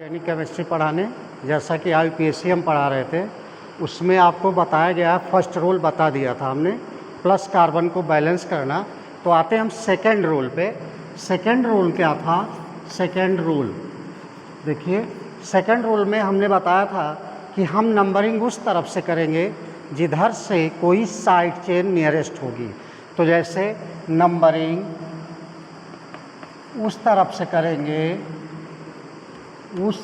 यानी केमिस्ट्री पढ़ाने, जैसा कि IUPAC हम पढ़ा रहे थे, उसमें आपको बताया गया, फर्स्ट रूल बता दिया था हमने, प्लस कार्बन को बैलेंस करना। तो आते हैं हम सेकेंड रूल पे। सेकेंड रूल क्या था? सेकेंड रूल देखिए, सेकेंड रूल में हमने बताया था कि हम नंबरिंग उस तरफ से करेंगे जिधर से कोई साइड चेन नियरेस्ट होगी। तो जैसे नंबरिंग उस तरफ से करेंगे, उस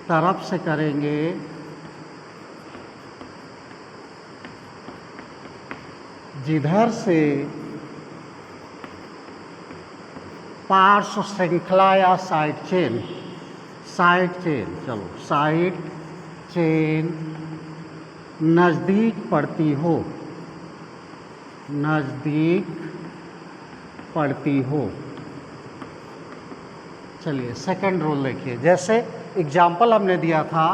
तरफ से करेंगे जिधर से पार्श्व श्रृंखला या साइड चेन, चलो साइड चेन नज़दीक पड़ती हो, नज़दीक पड़ती हो। चलिए सेकंड रूल देखिए, जैसे एग्जाम्पल हमने दिया था,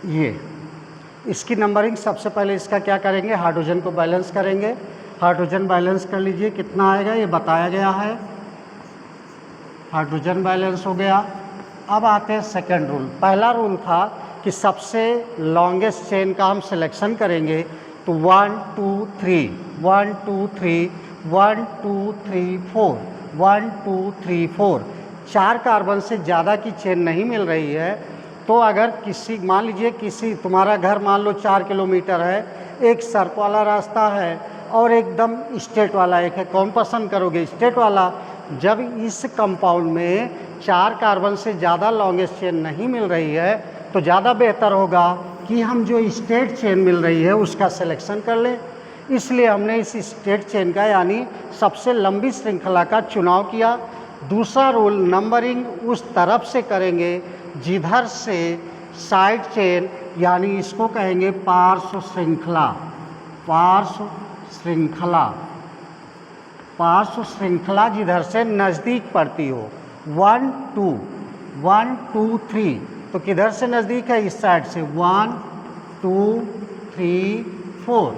ये इसकी नंबरिंग सबसे पहले इसका क्या करेंगे, हाइड्रोजन को बैलेंस करेंगे। हाइड्रोजन बैलेंस कर लीजिए, कितना आएगा ये बताया गया है, हाइड्रोजन बैलेंस हो गया। अब आते हैं सेकंड रूल। पहला रूल था कि सबसे लॉन्गेस्ट चेन का हम सिलेक्शन करेंगे, तो 1 2 3 1 2 3 1 2 3 4 1 2 3 4 4 कार्बन से ज़्यादा की चेन नहीं मिल रही है। तो अगर किसी, मान लीजिए किसी, तुम्हारा घर मान लो 4 किलोमीटर है, एक सड़क वाला रास्ता है और एकदम स्ट्रेट वाला एक है, कौन पसंद करोगे? स्ट्रेट वाला। जब इस कंपाउंड में 4 कार्बन से ज़्यादा लॉन्गेस्ट चेन नहीं मिल रही है, तो ज़्यादा बेहतर होगा कि हम जो स्ट्रेट चेन मिल रही है उसका सिलेक्शन कर लें। इसलिए हमने इस स्ट्रेट चेन का, यानी सबसे लंबी श्रृंखला का चुनाव किया। दूसरा रूल, नंबरिंग उस तरफ से करेंगे जिधर से साइड चेन, यानी इसको कहेंगे पार्श्व श्रृंखला, पार्श्व श्रृंखला, पार्श्व श्रृंखला जिधर से नज़दीक पड़ती हो। 1 2 1 2 3, तो किधर से नज़दीक है? इस साइड से। 1 2 3 4।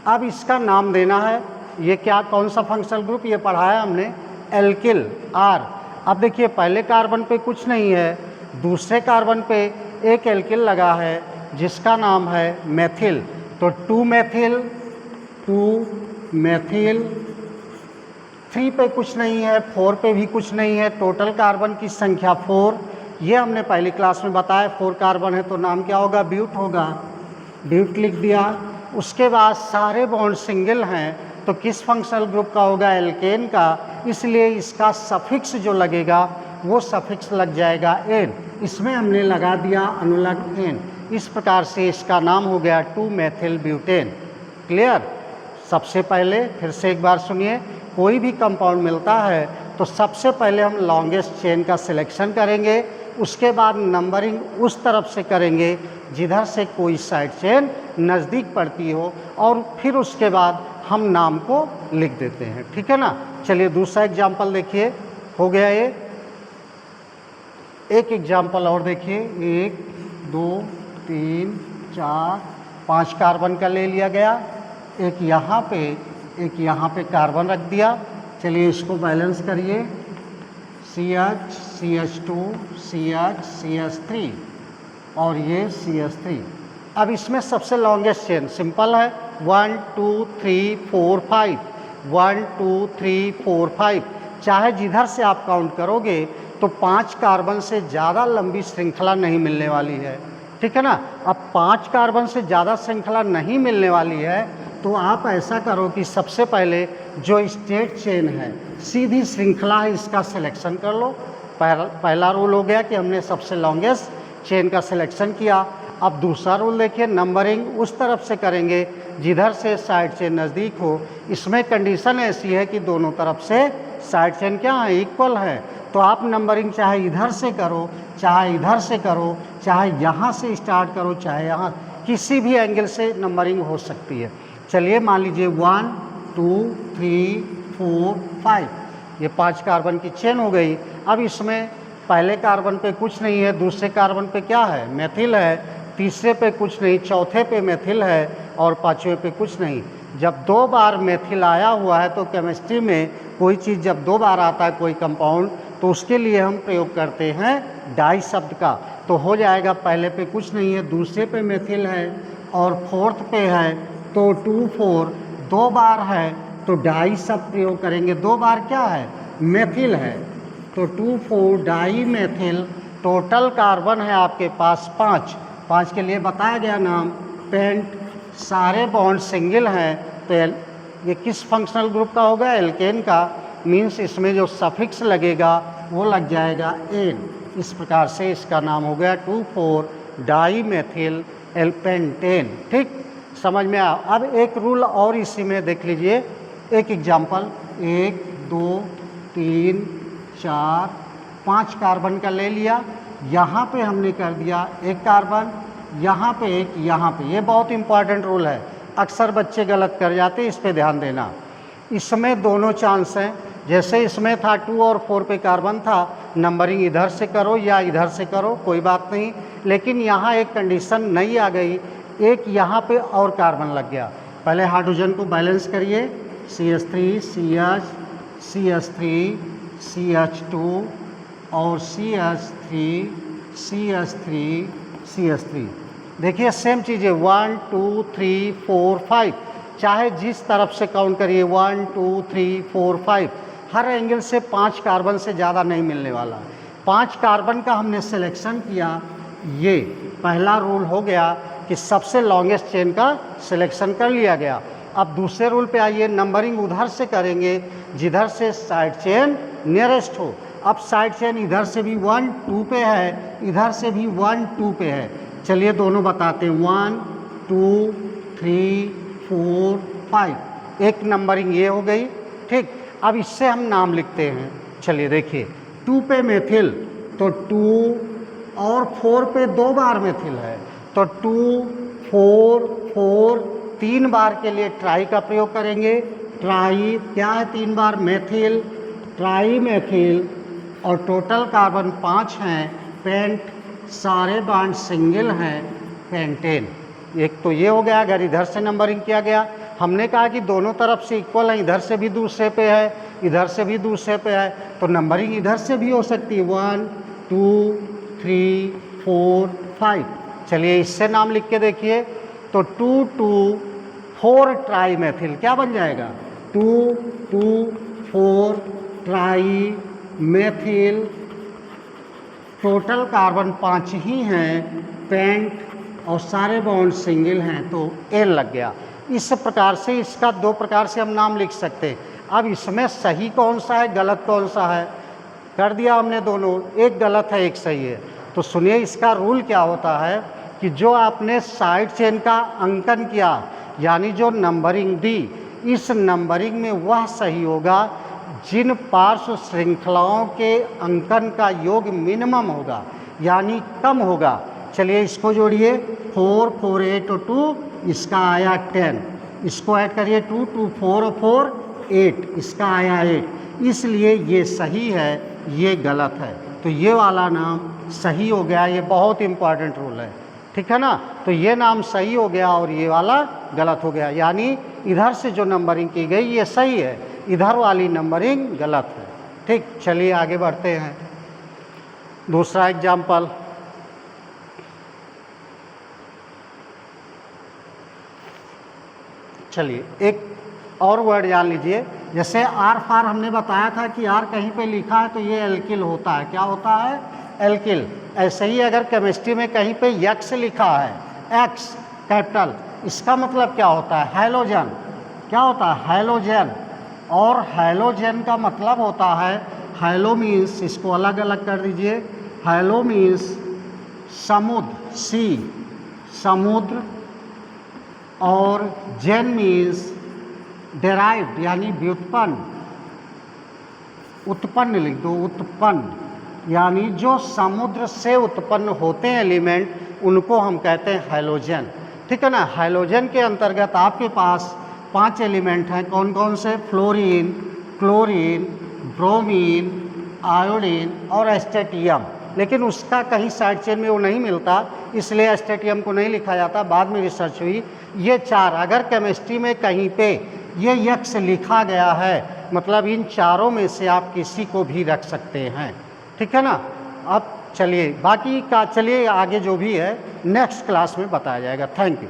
अब इसका नाम देना है, ये क्या, कौन सा फंक्शनल ग्रुप ये पढ़ाया हमने, एल्किल R। अब देखिए पहले कार्बन पे कुछ नहीं है, दूसरे कार्बन पे एक एल्किल लगा है जिसका नाम है मेथिल। तो 2 मेथिल 2 मेथिल, 3 पे कुछ नहीं है, 4 पे भी कुछ नहीं है, टोटल कार्बन की संख्या 4। ये हमने पहली क्लास में बताया, 4 कार्बन है तो नाम क्या होगा? ब्यूट होगा, ब्यूट लिख दिया। उसके बाद सारे बॉन्ड सिंगल हैं, तो किस फंक्शनल ग्रुप का होगा? एल्केन का। इसलिए इसका सफिक्स जो लगेगा वो सफिक्स लग जाएगा एन, इसमें हमने लगा दिया अनुलग्न एन। इस प्रकार से इसका नाम हो गया 2 मेथिल ब्यूटेन। क्लियर? सबसे पहले फिर से एक बार सुनिए, कोई भी कंपाउंड मिलता है तो सबसे पहले हम लॉन्गेस्ट चेन का सिलेक्शन करेंगे, उसके बाद नंबरिंग उस तरफ से करेंगे जिधर से कोई साइड चेन नज़दीक पड़ती हो, और फिर उसके बाद हम नाम को लिख देते हैं। ठीक है ना? चलिए दूसरा एग्जाम्पल देखिए, हो गया ये। एक एग्जाम्पल और देखिए, 1 2 3 4 5 कार्बन का ले लिया गया, एक यहाँ पे कार्बन रख दिया। चलिए इसको बैलेंस करिए, CH CH2 CH CH3 और ये CH3। अब इसमें सबसे लॉन्गेस्ट चेन सिंपल है, 1 2 3 4 5 1 2 3 4 5। चाहे जिधर से आप काउंट करोगे तो 5 कार्बन से ज़्यादा लंबी श्रृंखला नहीं मिलने वाली है। ठीक है ना? अब 5 कार्बन से ज़्यादा श्रृंखला नहीं मिलने वाली है, तो आप ऐसा करो कि सबसे पहले जो स्ट्रेट चेन है, सीधी श्रृंखला है, इसका सिलेक्शन कर लो। पहला रूल हो गया कि हमने सबसे लॉन्गेस्ट चेन का सिलेक्शन किया। अब दूसरा रूल देखिए, नंबरिंग उस तरफ से करेंगे जिधर से साइड चेन नज़दीक हो। इसमें कंडीशन ऐसी है कि दोनों तरफ से साइड चेन क्या है? इक्वल है। तो आप नंबरिंग चाहे इधर से करो, चाहे इधर से करो, चाहे यहाँ से स्टार्ट करो, चाहे यहाँ, किसी भी एंगल से नंबरिंग हो सकती है। चलिए मान लीजिए 1 2 3 4 5, ये 5 कार्बन की चेन हो गई। अब इसमें पहले कार्बन पे कुछ नहीं है, दूसरे कार्बन पे क्या है? मेथिल है, तीसरे पे कुछ नहीं, चौथे पे मेथिल है और पाँचवें पे कुछ नहीं। जब 2 बार मेथिल आया हुआ है तो केमिस्ट्री में कोई चीज़ जब 2 बार आता है कोई कंपाउंड, तो उसके लिए हम प्रयोग करते हैं डाई शब्द का। तो हो जाएगा, पहले पे कुछ नहीं है, दूसरे पे मेथिल है और फोर्थ पे है, तो 2 4 2 बार है तो डाई शब्द प्रयोग करेंगे। 2 बार क्या है? मेथिल है, तो 2 4 डाई मेथिल। टोटल कार्बन है आपके पास 5। 5 के लिए बताया गया नाम पेंट। सारे बॉन्ड सिंगल हैं, तो ये किस फंक्शनल ग्रुप का होगा? एल्केन का। मीन्स इसमें जो सफिक्स लगेगा वो लग जाएगा एन। इस प्रकार से इसका नाम हो गया 2 4 डाई मेथिल एल्पेंटेन। ठीक, समझ में आया? अब एक रूल और इसी में देख लीजिए, एक एग्जाम्पल। 1 2 3 4 5 कार्बन का ले लिया, यहाँ पे हमने कर दिया एक कार्बन, यहाँ पे एक, यहाँ पे। ये बहुत इंपॉर्टेंट रूल है, अक्सर बच्चे गलत कर जाते हैं, इस पे ध्यान देना। इसमें दोनों चांस हैं, जैसे इसमें था 2 और 4 पे कार्बन था, नंबरिंग इधर से करो या इधर से करो, कोई बात नहीं। लेकिन यहाँ एक कंडीशन नई आ गई, एक यहाँ पे और कार्बन लग गया। पहले हाइड्रोजन को बैलेंस करिए, CH3 CH CH3 CH2 और CH3 CH3 CH3। देखिए सेम चीज़ है, 1 2 3 4 5, चाहे जिस तरफ से काउंट करिए, 1 2 3 4 5, हर एंगल से 5 कार्बन से ज़्यादा नहीं मिलने वाला। 5 कार्बन का हमने सिलेक्शन किया, ये पहला रूल हो गया कि सबसे लॉन्गेस्ट चेन का सिलेक्शन कर लिया गया। अब दूसरे रूल पे आइए, नंबरिंग उधर से करेंगे जिधर से साइड चेन नियरेस्ट हो। अब साइड चेन इधर से भी 1 2 पे है, इधर से भी 1 2 पे है। चलिए दोनों बताते हैं, 1 2 3 4 5, एक नंबरिंग ये हो गई। ठीक, अब इससे हम नाम लिखते हैं। चलिए देखिए, 2 पे मेथिल, तो 2 और 4 पे 2 बार मेथिल है, तो 2 4 4 3 बार के लिए ट्राई का प्रयोग करेंगे। ट्राई क्या है? 3 बार मेथिल, ट्राई मेथिल, और टोटल कार्बन 5 हैं। पेंट, सारे बॉन्ड सिंगल हैं, पेंटेन। एक तो ये हो गया। अगर इधर से नंबरिंग किया गया, हमने कहा कि दोनों तरफ से इक्वल है, इधर से भी दूसरे पे है, इधर से भी दूसरे पे है, तो नंबरिंग इधर से भी हो सकती है, 1 2 3 4 5। चलिए इससे नाम लिख के देखिए, तो 2 2 4 ट्राई मेथिल क्या बन जाएगा? 2 2 4 ट्राई मेथिल। टोटल कार्बन 5 ही हैं, पेंट, और सारे बॉन्ड सिंगल हैं, तो एल लग गया। इस प्रकार से इसका 2 प्रकार से हम नाम लिख सकते हैं। अब इसमें सही कौन सा है, गलत कौन सा है, कर दिया हमने दोनों, एक गलत है एक सही है। तो सुनिए इसका रूल क्या होता है कि जो आपने साइड चेन का अंकन किया, यानी जो नंबरिंग दी, इस नंबरिंग में वह सही होगा जिन पार्श्व श्रृंखलाओं के अंकन का योग मिनिमम होगा, यानी कम होगा। चलिए इसको जोड़िए, 4 4 8 और 2, इसका आया 10। इसको ऐड करिए, 2 2 4 और 4 8, इसका आया 8। इसलिए ये सही है, ये गलत है। तो ये वाला नाम सही हो गया, ये बहुत इंपॉर्टेंट रूल है, ठीक है ना। तो ये नाम सही हो गया और ये वाला गलत हो गया, यानी इधर से जो नंबरिंग की गई ये सही है, इधर वाली नंबरिंग गलत है। ठीक, चलिए आगे बढ़ते हैं। दूसरा एग्जाम्पल, चलिए एक और वर्ड जान लीजिए। जैसे आर फार हमने बताया था कि आर कहीं पे लिखा है तो ये एल्किल होता है। क्या होता है? एल्किल। ऐसे ही अगर केमिस्ट्री में कहीं पे यक्स लिखा है, एक्स कैपिटल, इसका मतलब क्या होता है? हैलोजन। क्या होता है? हैलोजन। और हैलोजन का मतलब होता है, हैलो मीन्स, इसको अलग अलग कर दीजिए, हैलो मीन्स समुद्र, सी, समुद्र, और जेन मीन्स डेराइव्ड, यानी व्युत्पन्न, उत्पन्न लिख दो, उत्पन्न, यानी जो समुद्र से उत्पन्न होते हैं एलिमेंट, उनको हम कहते हैं हैलोजन। ठीक है ना। हैलोजन के अंतर्गत आपके पास 5 एलिमेंट हैं। कौन कौन से? फ्लोरीन, क्लोरीन, ब्रोमीन, आयोडीन और एस्टेटियम। लेकिन उसका कहीं साइड चेन में वो नहीं मिलता, इसलिए एस्टेटियम को नहीं लिखा जाता, बाद में रिसर्च हुई। ये 4 अगर केमिस्ट्री में कहीं पे ये यक्स लिखा गया है मतलब इन चारों में से आप किसी को भी रख सकते हैं, ठीक है ना। अब चलिए बाकी का, चलिए आगे जो भी है नेक्स्ट क्लास में बताया जाएगा। Thank you.